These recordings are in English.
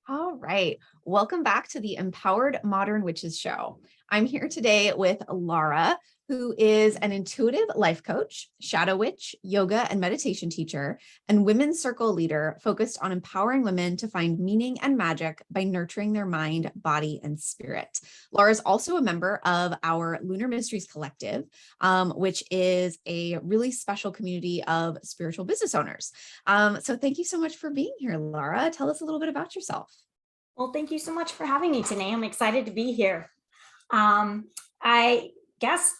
All right. Welcome back to the Empowered Modern Witches Show. I'm here today with Laura, who is an intuitive life coach, shadow witch, yoga and meditation teacher, and women's circle leader focused on empowering women to find meaning and magic by nurturing their mind, body, and spirit. Laura is also a member of our Lunar Mysteries Collective, which is a really special community of spiritual business owners. So thank you so much for being here, Laura. Tell us a little bit about yourself. Well, thank you so much for having me today. I'm excited to be here. I guess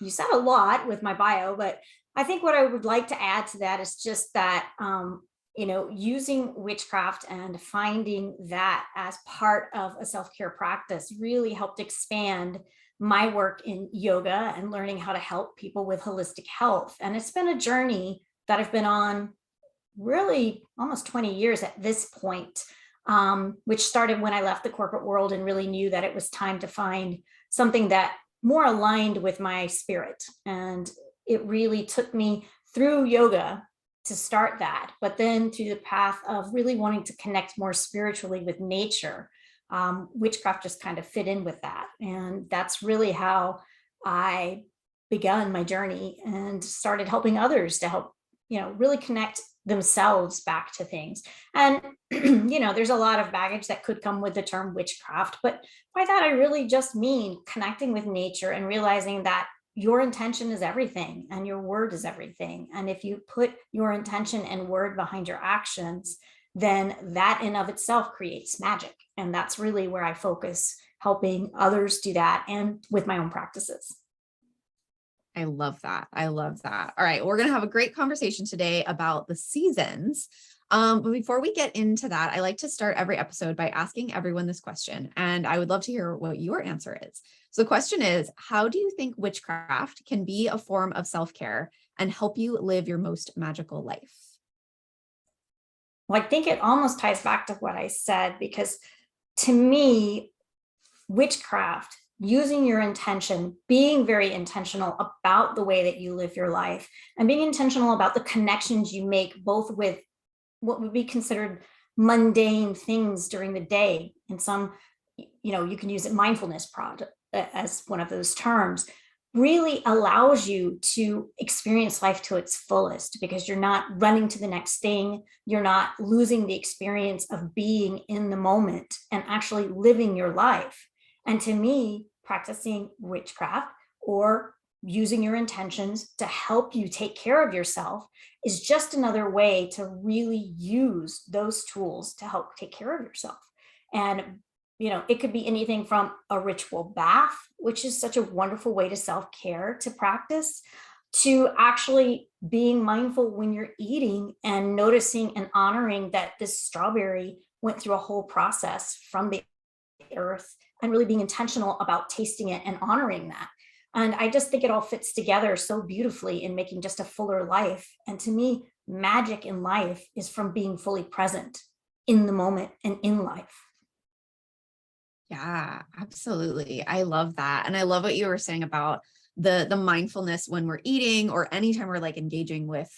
you said a lot with my bio, but I think what I would like to add to that is just that, using witchcraft and finding that as part of a self-care practice really helped expand my work in yoga and learning how to help people with holistic health. And it's been a journey that I've been on really almost 20 years at this point, which started when I left the corporate world and really knew that it was time to find something that more aligned with my spirit. And it really took me through yoga to start that, but then to the path of really wanting to connect more spiritually with nature. Witchcraft just kind of fit in with that. And that's really how I begun my journey and started helping others to help, really connect themselves back to things. And, there's a lot of baggage that could come with the term witchcraft, but by that, I really just mean connecting with nature and realizing that your intention is everything and your word is everything. And if you put your intention and word behind your actions, then that in of itself creates magic. And that's really where I focus, helping others do that and with my own practices. I love that. I love that. All right. We're going to have a great conversation today about the seasons. But before we get into that, I like to start every episode by asking everyone this question, and I would love to hear what your answer is. So the question is, how do you think witchcraft can be a form of self-care and help you live your most magical life? Well, I think it almost ties back to what I said, because to me, witchcraft, using your intention, being very intentional about the way that you live your life, and being intentional about the connections you make, both with what would be considered mundane things during the day. And some, you can use it mindfulness project as one of those terms, really allows you to experience life to its fullest, because you're not running to the next thing. You're not losing the experience of being in the moment and actually living your life. And to me, practicing witchcraft or using your intentions to help you take care of yourself is just another way to really use those tools to help take care of yourself. And it could be anything from a ritual bath, which is such a wonderful way to self-care to practice, to actually being mindful when you're eating and noticing and honoring that this strawberry went through a whole process from the earth, and really being intentional about tasting it and honoring that. And I just think it all fits together so beautifully in making just a fuller life. And to me, magic in life is from being fully present in the moment and in life. Yeah, absolutely. I love that. And I love what you were saying about the mindfulness when we're eating or anytime we're like engaging with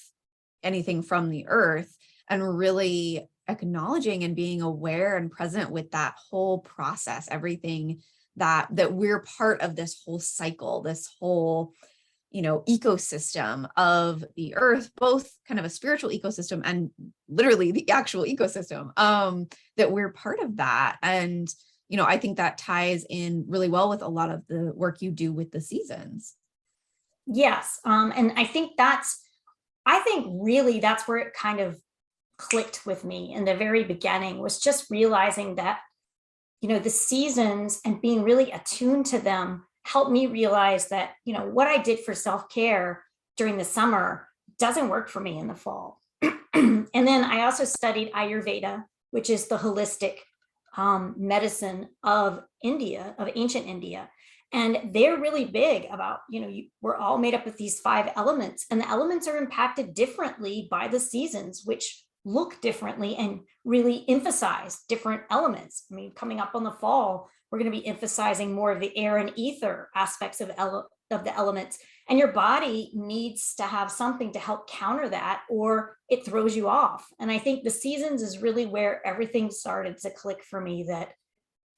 anything from the earth, and really acknowledging and being aware and present with that whole process, everything that we're part of, this whole cycle, this whole ecosystem of the earth, both kind of a spiritual ecosystem and literally the actual ecosystem, that we're part of that. And I think that ties in really well with a lot of the work you do with the seasons. Yes. And I think really that's where it kind of clicked with me in the very beginning, was just realizing that, the seasons and being really attuned to them helped me realize that, what I did for self-care during the summer doesn't work for me in the fall. And then I also studied Ayurveda, which is the holistic medicine of India, of ancient India. And they're really big about, we're all made up of these 5 elements, and the elements are impacted differently by the seasons, which look differently and really emphasize different elements. I mean, coming up on the fall, we're going to be emphasizing more of the air and ether aspects of of the elements, and your body needs to have something to help counter that, or it throws you off. And I think the seasons is really where everything started to click for me, that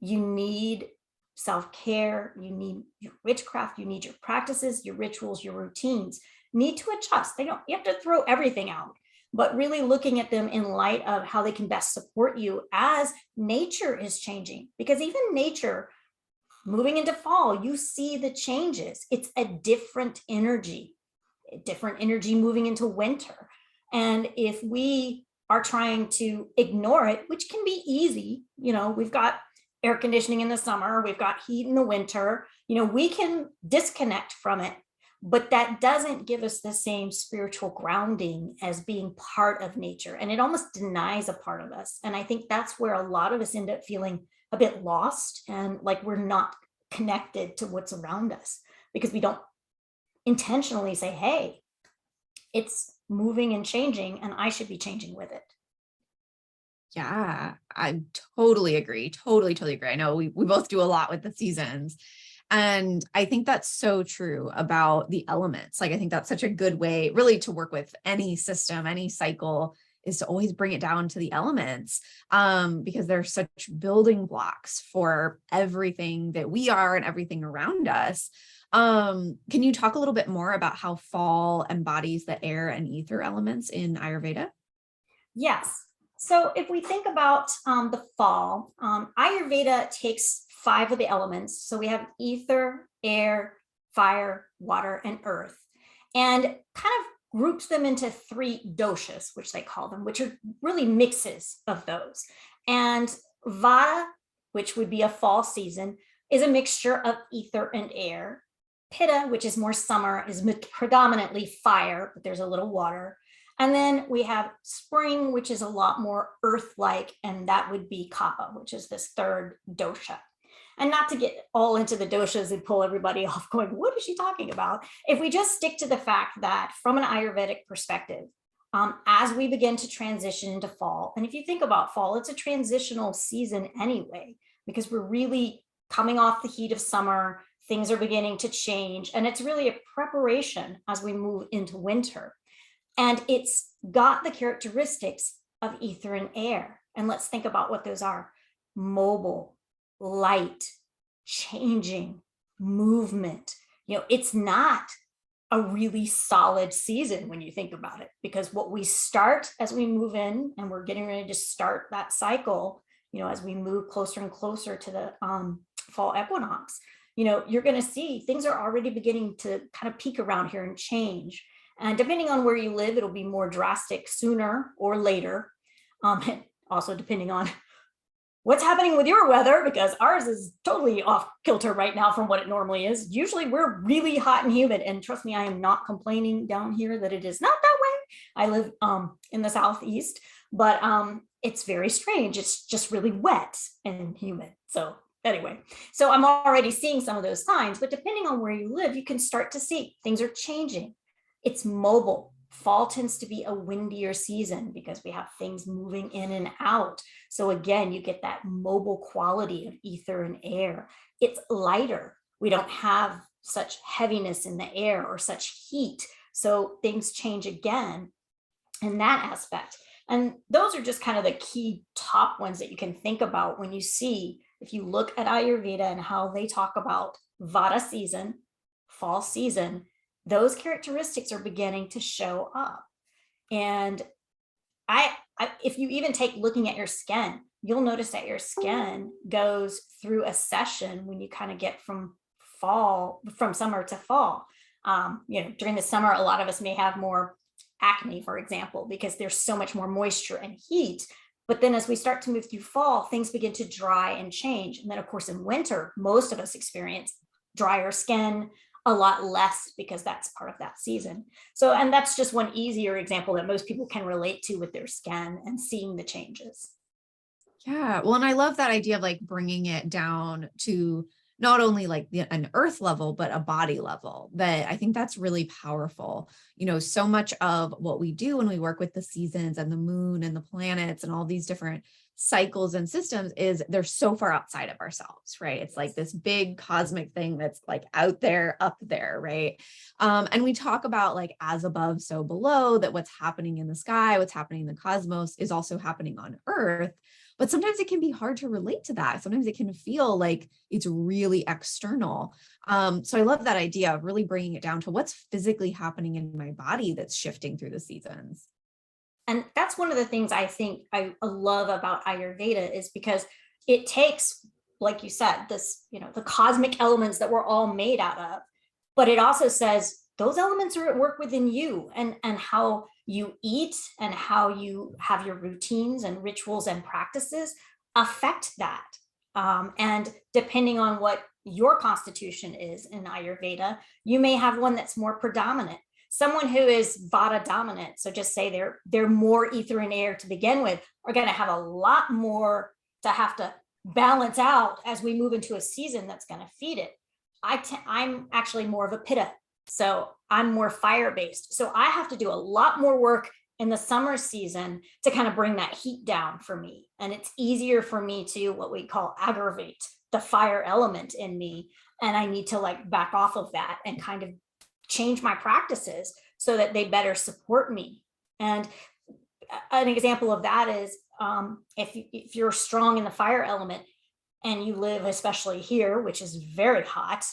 you need self-care, you need your witchcraft, you need your practices, your rituals, your routines need to adjust. They don't, you have to throw everything out, but really looking at them in light of how they can best support you as nature is changing. Because even nature, moving into fall, you see the changes. It's a different energy moving into winter. And if we are trying to ignore it, which can be easy, we've got air conditioning in the summer, we've got heat in the winter, we can disconnect from it, but that doesn't give us the same spiritual grounding as being part of nature. And it almost denies a part of us. And I think that's where a lot of us end up feeling a bit lost and like we're not connected to what's around us, because we don't intentionally say, hey, it's moving and changing and I should be changing with it. Yeah, I totally agree. Totally agree. I know we both do a lot with the seasons. And I think that's so true about the elements. Like, I think that's such a good way really to work with any system, any cycle, is to always bring it down to the elements, because they're such building blocks for everything that we are and everything around us. Can you talk a little bit more about how fall embodies the air and ether elements in Ayurveda? Yes. So if we think about the fall, Ayurveda takes 5 of the elements. So we have ether, air, fire, water, and earth, and kind of groups them into 3 doshas, which they call them, which are really mixes of those. And Vata, which would be a fall season, is a mixture of ether and air. Pitta, which is more summer, is predominantly fire, but there's a little water. And then we have spring, which is a lot more earth-like, and that would be kapha, which is this 3rd dosha. And not to get all into the doshas and pull everybody off going, what is she talking about? If we just stick to the fact that from an Ayurvedic perspective, as we begin to transition into fall, and if you think about fall, it's a transitional season anyway, because we're really coming off the heat of summer, things are beginning to change, and it's really a preparation as we move into winter. And it's got the characteristics of ether and air. And let's think about what those are: mobile, light, changing, movement. It's not a really solid season when you think about it, because what we start as we move in, and we're getting ready to start that cycle, as we move closer and closer to the fall equinox, you're going to see things are already beginning to kind of peak around here and change. And depending on where you live, it'll be more drastic sooner or later. And also depending on what's happening with your weather, because ours is totally off kilter right now from what it normally is. Usually we're really hot and humid, and trust me, I am not complaining down here that it is not that way. I live in the Southeast, but it's very strange. It's just really wet and humid. So anyway, so I'm already seeing some of those signs, but depending on where you live, you can start to see things are changing. It's mobile. Fall tends to be a windier season because we have things moving in and out. So again, you get that mobile quality of ether and air. It's lighter. We don't have such heaviness in the air or such heat. So things change again in that aspect. And those are just kind of the key top ones that you can think about when you see, if you look at Ayurveda and how they talk about Vata season, fall season, those characteristics are beginning to show up. And if you even take looking at your skin, you'll notice that your skin goes through a session when you kind of get from summer to fall. During the summer, a lot of us may have more acne, for example, because there's so much more moisture and heat. But then as we start to move through fall, things begin to dry and change. And then of course, in winter, most of us experience drier skin, a lot less, because that's part of that season. So, and that's just one easier example that most people can relate to with their skin and seeing the changes. Yeah. Well, and I love that idea of like bringing it down to not only like an earth level, but a body level. That I think that's really powerful. So much of what we do when we work with the seasons and the moon and the planets and all these different cycles and systems is they're so far outside of ourselves, right? It's like this big cosmic thing that's like out there, up there, right? And we talk about like as above, so below, that what's happening in the sky, what's happening in the cosmos is also happening on Earth. But sometimes it can be hard to relate to that. Sometimes it can feel like it's really external. So I love that idea of really bringing it down to what's physically happening in my body that's shifting through the seasons. And that's one of the things I think I love about Ayurveda is because it takes, like you said, this, the cosmic elements that we're all made out of, but it also says those elements are at work within you, and how you eat and how you have your routines and rituals and practices affect that. And depending on what your constitution is in Ayurveda, you may have one that's more predominant. Someone who is Vata dominant, so just say they're more ether and air to begin with, are going to have a lot more to have to balance out as we move into a season that's going to feed it. I'm actually more of a Pitta, so I'm more fire based. So I have to do a lot more work in the summer season to kind of bring that heat down for me. And it's easier for me to what we call aggravate the fire element in me. And I need to like back off of that and kind of change my practices so that they better support me. And an example of that is if you're strong in the fire element and you live, especially here, which is very hot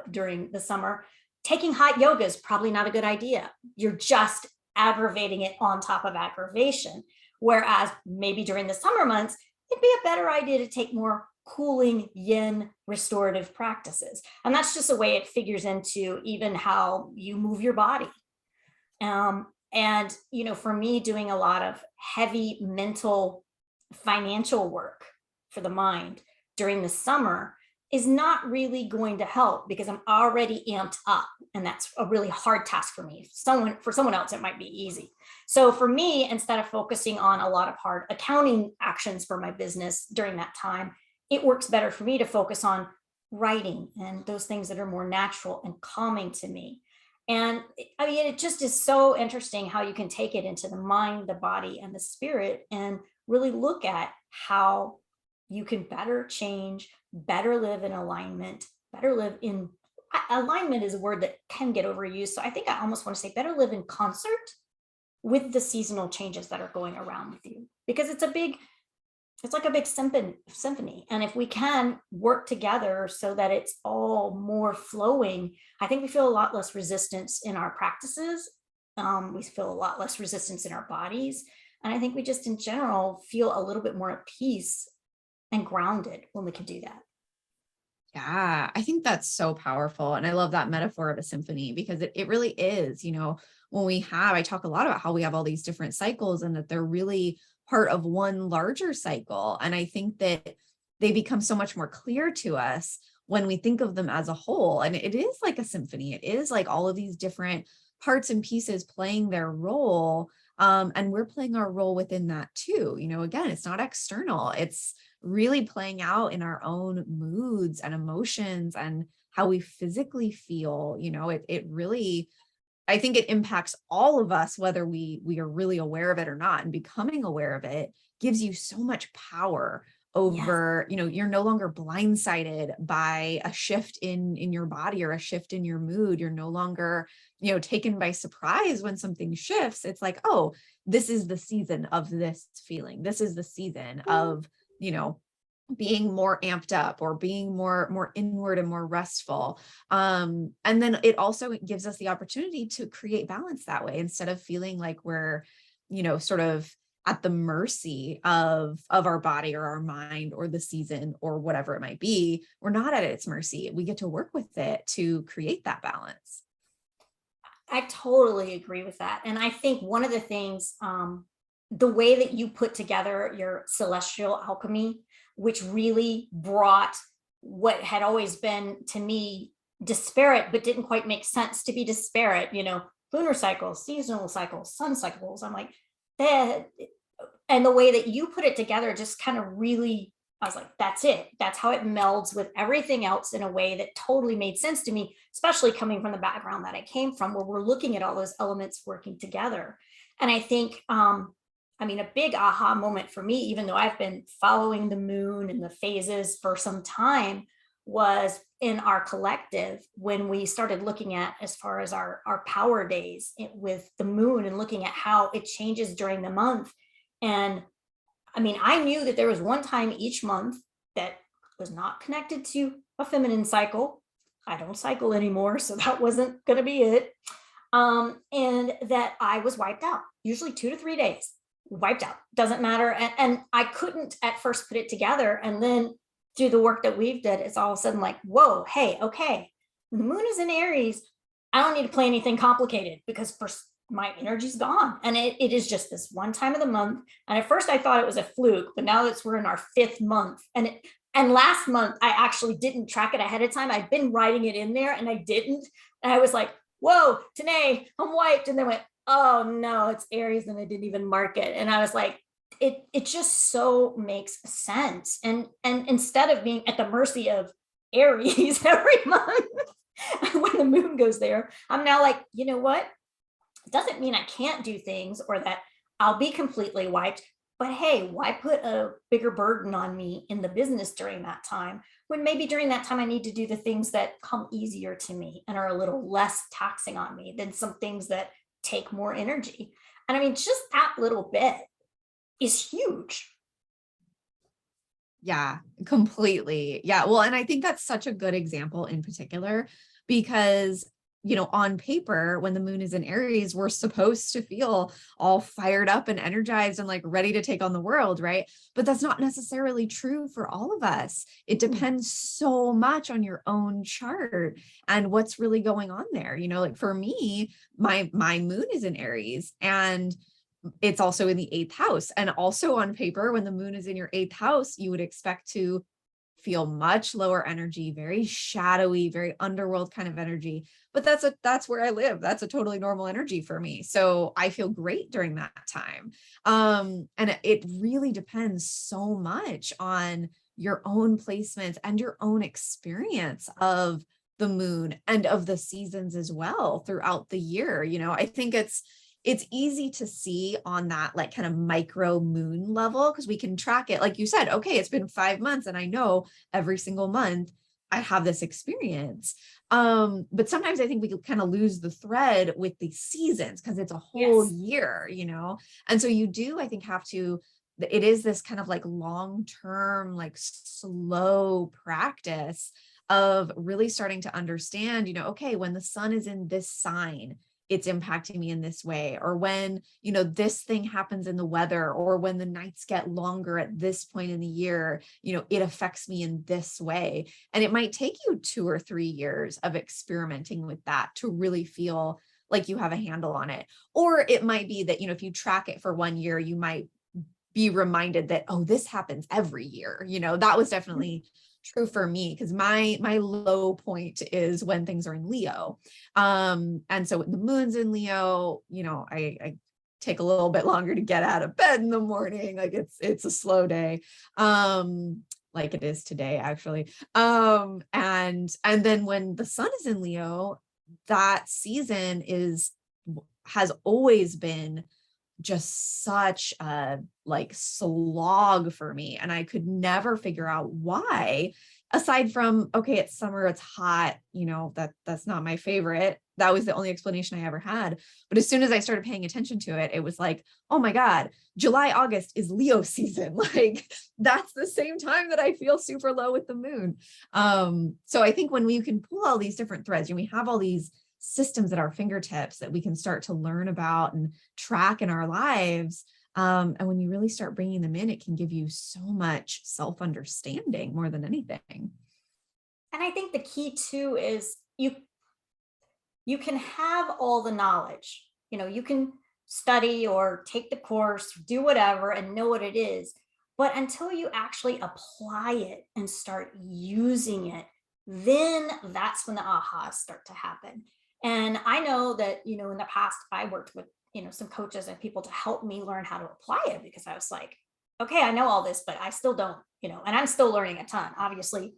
during the summer, taking hot yoga is probably not a good idea. You're just aggravating it on top of aggravation. Whereas maybe during the summer months, it'd be a better idea to take more cooling yin restorative practices. And that's just the way it figures into even how you move your body. And, for me, doing a lot of heavy mental financial work for the mind during the summer is not really going to help because I'm already amped up. And that's a really hard task for me. For someone else, it might be easy. So for me, instead of focusing on a lot of hard accounting actions for my business during that time, it works better for me to focus on writing and those things that are more natural and calming to me. And I mean, it just is so interesting how you can take it into the mind, the body, and the spirit, and really look at how you can better change, better live in alignment, better live in alignment is a word that can get overused. So I think I almost want to say better live in concert with the seasonal changes that are going around with you, because it's like a big symphony. And if we can work together so that it's all more flowing, I think we feel a lot less resistance in our practices. We feel a lot less resistance in our bodies. And I think we just in general feel a little bit more at peace and grounded when we can do that. Yeah, I think that's so powerful. And I love that metaphor of a symphony because it really is, when I talk a lot about how we have all these different cycles and that they're really part of one larger cycle. And I think that they become so much more clear to us when we think of them as a whole. And it is like a symphony. It is like all of these different parts and pieces playing their role. And we're playing our role within that too. Again, it's not external. It's really playing out in our own moods and emotions and how we physically feel. It really, I think it impacts all of us, whether we are really aware of it or not. And becoming aware of it gives you so much power over, you're no longer blindsided by a shift in your body or a shift in your mood. You're no longer, taken by surprise when something shifts. It's like, oh, this is the season of this feeling. This is the season of, being more amped up or being more inward and more restful. And then it also gives us the opportunity to create balance that way instead of feeling like we're, sort of at the mercy of our body or our mind or the season or whatever it might be. We're not at its mercy. We get to work with it to create that balance. I totally agree with that. And I think one of the things, the way that you put together your celestial alchemy, which really brought what had always been to me disparate, but didn't quite make sense to be disparate, lunar cycles, seasonal cycles, sun cycles. I'm like, that, and the way that you put it together just kind of really, I was like, that's it. That's how it melds with everything else in a way that totally made sense to me, especially coming from the background that I came from, where we're looking at all those elements working together. And I think I mean, a big aha moment for me, even though I've been following the moon and the phases for some time, was in our collective when we started looking at as far as our power days with the moon and looking at how it changes during the month. And I mean, I knew that there was one time each month that was not connected to a feminine cycle. I don't cycle anymore, so that wasn't going to be it. And that I was wiped out, usually 2 to 3 days, wiped out, doesn't matter. And I couldn't at first put it together. And then through the work that we've did, it's all of a sudden like, whoa, hey, okay, when the moon is in Aries, I don't need to play anything complicated because first my energy's gone. And it is just this one time of the month. And at first I thought it was a fluke, but now that we're in our 5th month, and last month I actually didn't track it ahead of time. I'd been writing it in there and I didn't. And I was like, whoa, today I'm wiped. And then went, oh no, it's Aries. And I didn't even mark it. And I was like, it just so makes sense. And instead of being at the mercy of Aries every month when the moon goes there, I'm now like, you know what? It doesn't mean I can't do things or that I'll be completely wiped. But hey, why put a bigger burden on me in the business during that time when maybe during that time I need to do the things that come easier to me and are a little less taxing on me than some things that take more energy. And I mean, just that little bit is huge. Yeah, completely. Yeah. Well, and I think that's such a good example in particular because, on paper, when the moon is in Aries, we're supposed to feel all fired up and energized and like ready to take on the world, right? But that's not necessarily true for all of us. It depends so much on your own chart and what's really going on there. Like for me, my moon is in Aries and it's also in the 8th house. And also on paper, when the moon is in your 8th house, you would expect to feel much lower energy, very shadowy, very underworld kind of energy. But that's where I live. That's a totally normal energy for me. So I feel great during that time. And it really depends so much on your own placements and your own experience of the moon and of the seasons as well throughout the year. I think it's easy to see on that like kind of micro moon level because we can track it. Like you said, okay, it's been 5 months and I know every single month I have this experience. But sometimes I think we kind of lose the thread with the seasons because it's a whole year, And so you do, I think, have to, it is this kind of like long-term, like slow practice of really starting to understand, okay, when the sun is in this sign, it's impacting me in this way, or when, this thing happens in the weather, or when the nights get longer at this point in the year, it affects me in this way. And it might take you 2 or 3 years of experimenting with that to really feel like you have a handle on it. Or it might be that, if you track it for 1 year, you might be reminded that, oh, this happens every year. That was definitely true for me because my low point is when things are in Leo. And so when the moon's in Leo, I take a little bit longer to get out of bed in the morning. Like it's a slow day. Like it is today, actually. And then when the sun is in Leo, that season has always been just such a like slog for me. And I could never figure out why, aside from, okay, it's summer, it's hot, that's not my favorite. That was the only explanation I ever had. But as soon as I started paying attention to it, it was like, oh my God, July, August is Leo season. Like that's the same time that I feel super low with the moon. So I think when we can pull all these different threads and we have all these systems at our fingertips that we can start to learn about and track in our lives. And when you really start bringing them in, it can give you so much self-understanding more than anything. And I think the key too is you can have all the knowledge, you can study or take the course, do whatever and know what it is. But until you actually apply it and start using it, then that's when the ahas start to happen. And I know that, in the past, I worked with, some coaches and people to help me learn how to apply it because I was like, okay, I know all this, but I still don't, and I'm still learning a ton. Obviously,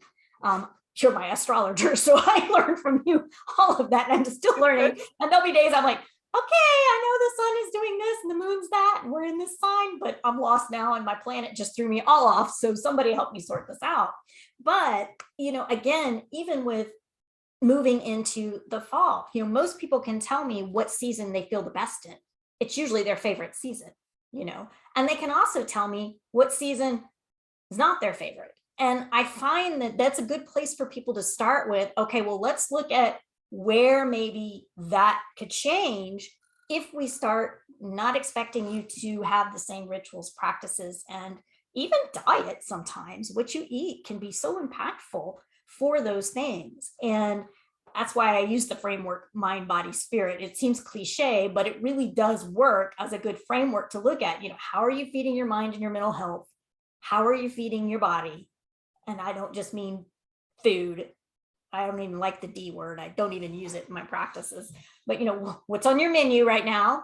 you're my astrologer, so I learned from you all of that and I'm still learning. And there'll be days I'm like, I know the sun is doing this and the moon's that, and we're in this sign, but I'm lost now and my planet just threw me all off. So somebody help me sort this out. But, again, even with moving into the fall, most people can tell me what season they feel the best in. It's usually their favorite season, and they can also tell me what season is not their favorite. And I find that that's a good place for people to start with. Okay, well, let's look at where maybe that could change if we start not expecting you to have the same rituals, practices, and even diet. Sometimes what you eat can be so impactful for those things. And that's why I use the framework mind, body, spirit. It seems cliche, but it really does work as a good framework to look at. How are you feeding your mind and your mental health? How are you feeding your body? And I don't just mean food. I don't even like the D word. I don't even use it in my practices. But what's on your menu right now?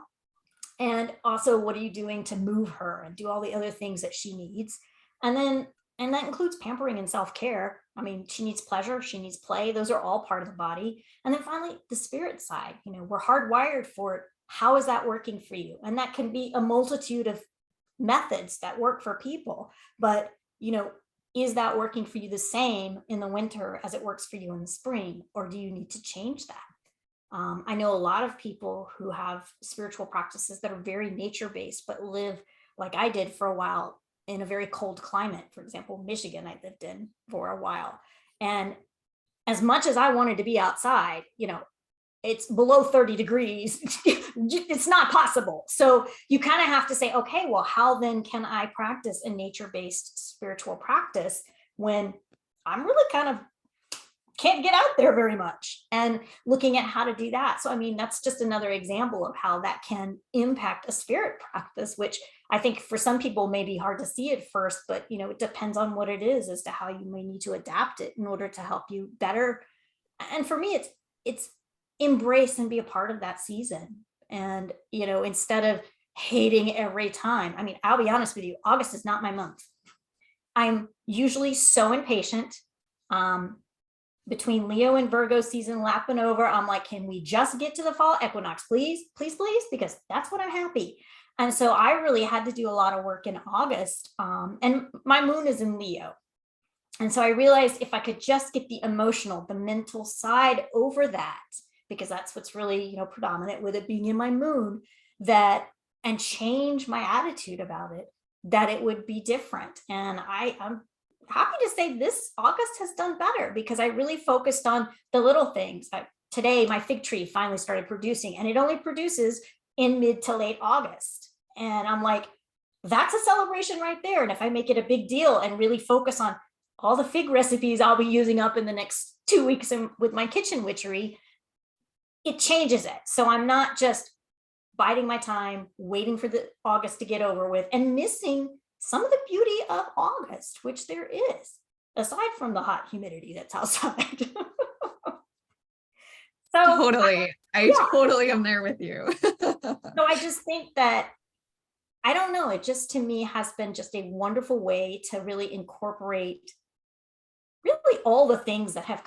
And also, what are you doing to move her and do all the other things that she needs? And that includes pampering and self-care. I mean, she needs pleasure, she needs play. Those are all part of the body. And then finally, the spirit side. We're hardwired for it. How is that working for you? And that can be a multitude of methods that work for people. But, is that working for you the same in the winter as it works for you in the spring? Or do you need to change that? I know a lot of people who have spiritual practices that are very nature-based, but live like I did for a while in a very cold climate. For example, Michigan, I lived in for a while. And as much as I wanted to be outside, it's below 30 degrees. It's not possible. So you kind of have to say, okay, well, how then can I practice a nature-based spiritual practice when I'm really kind of can't get out there very much, and looking at how to do that. So, I mean, that's just another example of how that can impact a spirit practice, which I think for some people may be hard to see at first, but, it depends on what it is as to how you may need to adapt it in order to help you better. And for me, it's embrace and be a part of that season. And, instead of hating every time, I mean, I'll be honest with you, August is not my month. I'm usually so impatient. Between Leo and Virgo season lapping over, I'm like, can we just get to the fall equinox, please, please, please? Because that's when I'm happy. And so I really had to do a lot of work in August. And my moon is in Leo. And so I realized if I could just get the emotional, the mental side over that, because that's what's really, predominant with it being in my moon, and change my attitude about it, that it would be different. And I'm happy to say this August has done better because I really focused on the little things. Today, my fig tree finally started producing, and it only produces in mid to late August. And I'm like, that's a celebration right there. And if I make it a big deal and really focus on all the fig recipes I'll be using up in the next 2 weeks with my kitchen witchery, it changes it. So I'm not just biding my time, waiting for the August to get over with and missing some of the beauty of August, which there is, aside from the hot humidity that's outside. So Totally. I yeah. totally am there with you. So I just think that, I don't know, it just to me has been just a wonderful way to really incorporate really all the things that have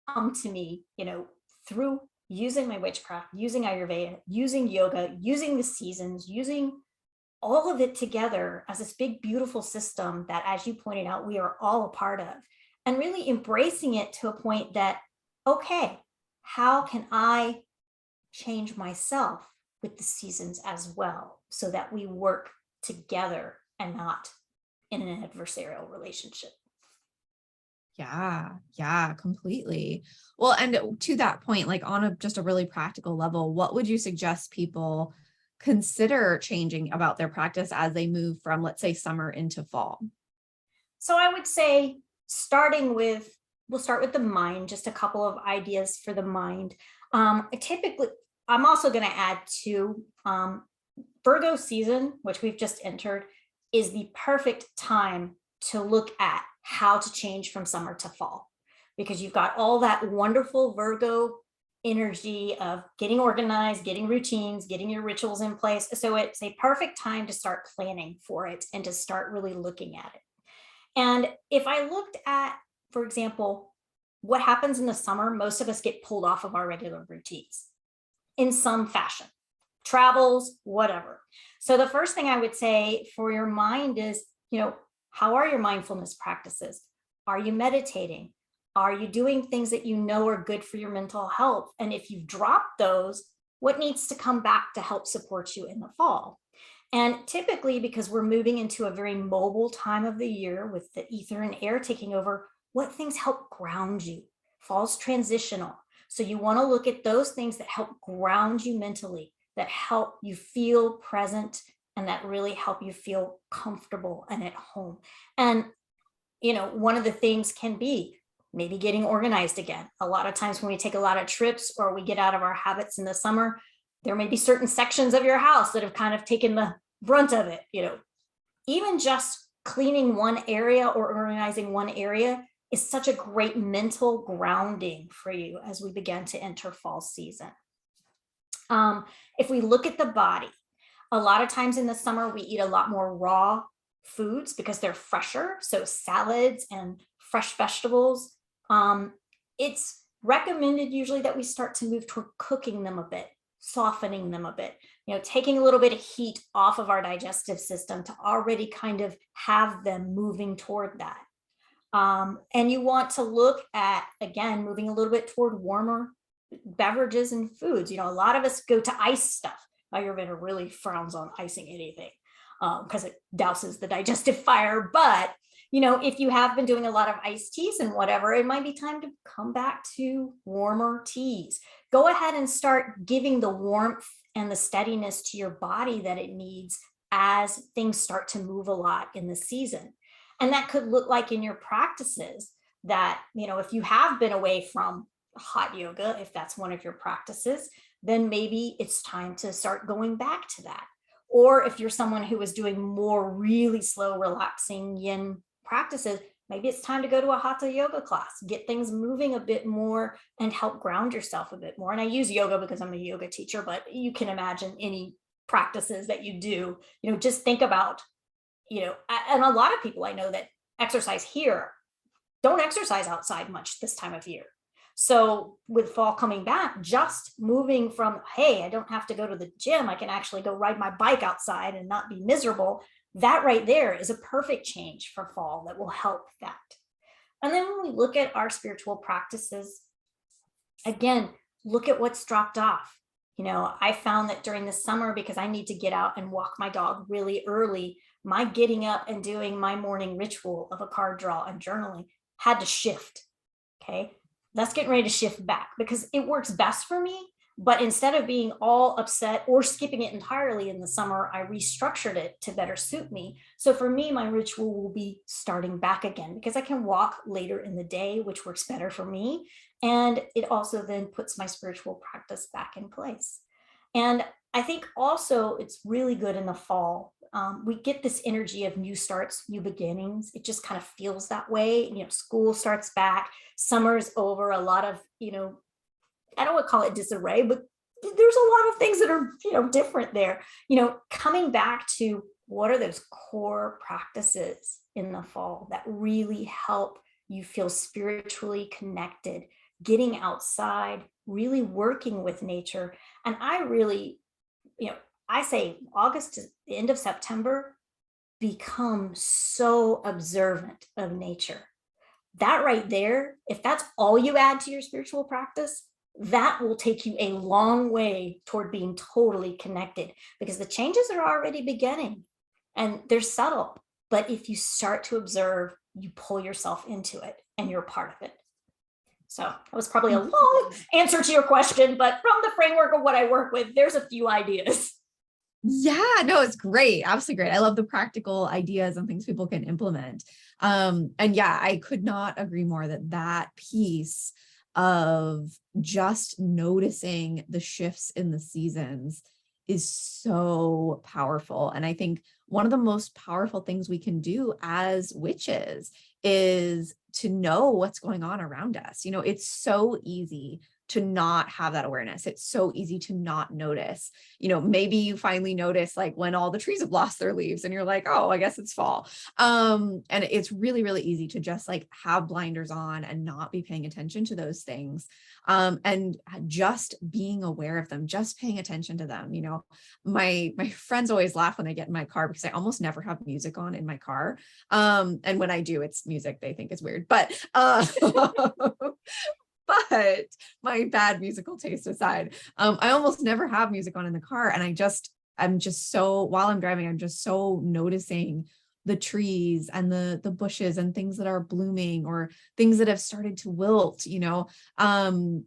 come to me, through using my witchcraft, using Ayurveda, using yoga, using the seasons, using all of it together as this big, beautiful system that, as you pointed out, we are all a part of, and really embracing it to a point that, okay, how can I change myself with the seasons as well so that we work together and not in an adversarial relationship? Yeah, completely. Well, and to that point, like on just a really practical level, what would you suggest people consider changing about their practice as they move from, let's say, summer into fall? So I would say we'll start with the mind, just a couple of ideas for the mind. I'm also going to add to Virgo season, which we've just entered, is the perfect time to look at how to change from summer to fall, because you've got all that wonderful Virgo energy of getting organized, getting routines, getting your rituals in place. So it's a perfect time to start planning for it and to start really looking at it. And if I looked at, for example, what happens in the summer, most of us get pulled off of our regular routines in some fashion. travels, whatever. So the first thing I would say for your mind is, how are your mindfulness practices? Are you meditating? Are you doing things that you know are good for your mental health? And if you've dropped those, what needs to come back to help support you in the fall? And typically, because we're moving into a very mobile time of the year with the ether and air taking over, what things help ground you? Fall's transitional. So you want to look at those things that help ground you mentally, that help you feel present, and that really help you feel comfortable and at home. And, one of the things can be maybe getting organized again. A lot of times when we take a lot of trips or we get out of our habits in the summer, there may be certain sections of your house that have kind of taken the brunt of it. Even just cleaning one area or organizing one area is such a great mental grounding for you as we begin to enter fall season. If we look at the body, a lot of times in the summer, we eat a lot more raw foods because they're fresher. So salads and fresh vegetables. It's recommended usually that we start to move toward cooking them a bit, softening them a bit, taking a little bit of heat off of our digestive system to already kind of have them moving toward that. And you want to look at, again, moving a little bit toward warmer beverages and foods. A lot of us go to ice stuff. Ayurveda really frowns on icing anything because it douses the digestive fire. But, if you have been doing a lot of iced teas and whatever, it might be time to come back to warmer teas. Go ahead and start giving the warmth and the steadiness to your body that it needs as things start to move a lot in the season. And that could look like in your practices that, if you have been away from hot yoga, if that's one of your practices, then maybe it's time to start going back to that. Or if you're someone who is doing more really slow, relaxing yin practices, maybe it's time to go to a hatha yoga class, get things moving a bit more and help ground yourself a bit more. And I use yoga because I'm a yoga teacher, but you can imagine any practices that you do, just think about, and a lot of people I know that exercise here don't exercise outside much this time of year. So with fall coming back, just moving from, hey, I don't have to go to the gym, I can actually go ride my bike outside and not be miserable. That right there is a perfect change for fall that will help that. And then when we look at our spiritual practices, again, look at what's dropped off. I found that during the summer, because I need to get out and walk my dog really early, my getting up and doing my morning ritual of a card draw and journaling had to shift. Okay. That's getting ready to shift back because it works best for me. But instead of being all upset or skipping it entirely in the summer, I restructured it to better suit me. So for me, my ritual will be starting back again because I can walk later in the day, which works better for me. And it also then puts my spiritual practice back in place. And I think also it's really good in the fall. We get this energy of new starts, new beginnings. It just kind of feels that way. School starts back, summer's over, a lot of, I don't want to call it disarray, but there's a lot of things that are, different there. Coming back to what are those core practices in the fall that really help you feel spiritually connected, getting outside, really working with nature. And I really, I say August to the end of September, become so observant of nature. That right there, if that's all you add to your spiritual practice, that will take you a long way toward being totally connected because the changes are already beginning and they're subtle. But if you start to observe, you pull yourself into it and you're part of it. So that was probably a long answer to your question, but from the framework of what I work with, there's a few ideas. Yeah, no, it's great. Absolutely great. I love the practical ideas and things people can implement. And yeah, I could not agree more that piece of just noticing the shifts in the seasons is so powerful. And I think one of the most powerful things we can do as witches is to know what's going on around us. It's so easy to not have that awareness. It's so easy to not notice. Maybe you finally notice like when all the trees have lost their leaves and you're like, oh, I guess it's fall. And it's really, really easy to just like have blinders on and not be paying attention to those things. And just being aware of them, just paying attention to them. My friends always laugh when I get in my car because I almost never have music on in my car. And when I do, it's music they think is weird, but but my bad musical taste aside, I almost never have music on in the car. And I'm just so, while I'm driving, I'm just so noticing the trees and the bushes and things that are blooming or things that have started to wilt, and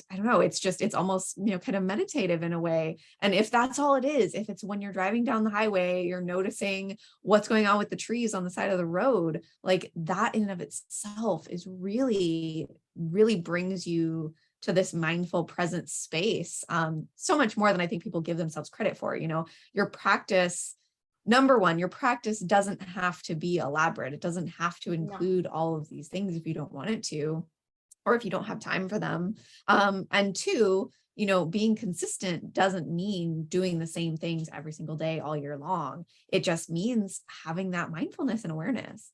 I don't know, it's almost, kind of meditative in a way. And if that's all it is, if it's when you're driving down the highway, you're noticing what's going on with the trees on the side of the road, like that in and of itself is really, really brings you to this mindful present space. So much more than I think people give themselves credit for. Your practice, number one, your practice doesn't have to be elaborate. It doesn't have to include all of these things if you don't want it to, or if you don't have time for them. And two, being consistent doesn't mean doing the same things every single day all year long. It just means having that mindfulness and awareness.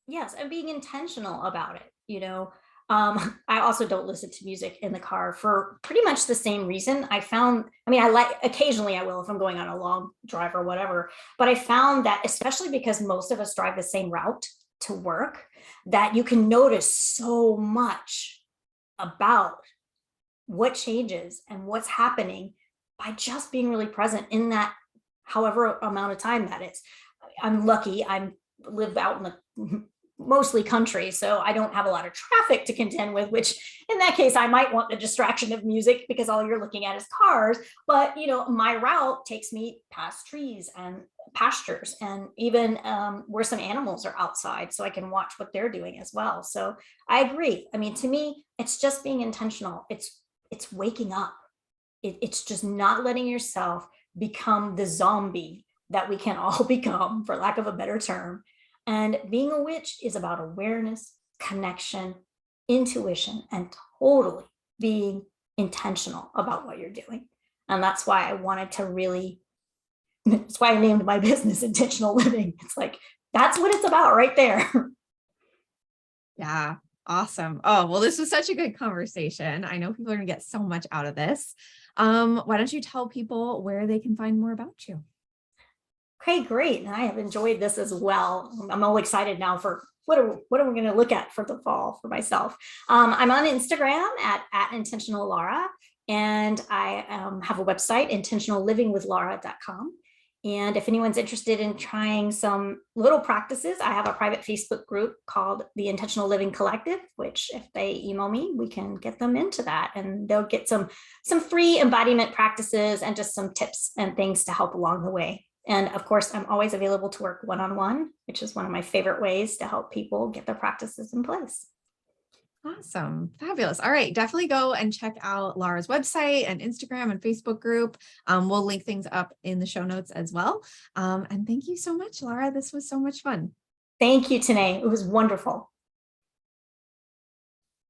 Yes, and being intentional about it. I also don't listen to music in the car for pretty much the same reason. Occasionally I will if I'm going on a long drive or whatever, but I found that especially because most of us drive the same route to work, that you can notice so much about what changes and what's happening by just being really present in that, however amount of time that is. I'm lucky. I live out in the mostly country, so I don't have a lot of traffic to contend with, which in that case, I might want the distraction of music because all you're looking at is cars. But, my route takes me past trees and pastures and even where some animals are outside, so I can watch what they're doing as well. So I agree. To me, it's just being intentional. It's waking up. It's just not letting yourself become the zombie that we can all become, for lack of a better term. And being a witch is about awareness, connection, intuition, and totally being intentional about what you're doing. And that's why I wanted to that's why I named my business Intentional Living. It's like, that's what it's about right there. Yeah. Awesome. Oh, well, this was such a good conversation. I know people are going to get so much out of this. Why don't you tell people where they can find more about you? Okay, great. And I have enjoyed this as well. I'm all excited now for what are we going to look at for the fall for myself. I'm on Instagram at Intentional Laura, and I have a website, intentionallivingwithlaura.com. And if anyone's interested in trying some little practices, I have a private Facebook group called the Intentional Living Collective, which if they email me, we can get them into that, and they'll get some free embodiment practices and just some tips and things to help along the way. And of course, I'm always available to work one-on-one, which is one of my favorite ways to help people get their practices in place. Awesome. Fabulous. All right. Definitely go and check out Laura's website and Instagram and Facebook group. We'll link things up in the show notes as well. And thank you so much, Laura. This was so much fun. Thank you, Tanae. It was wonderful.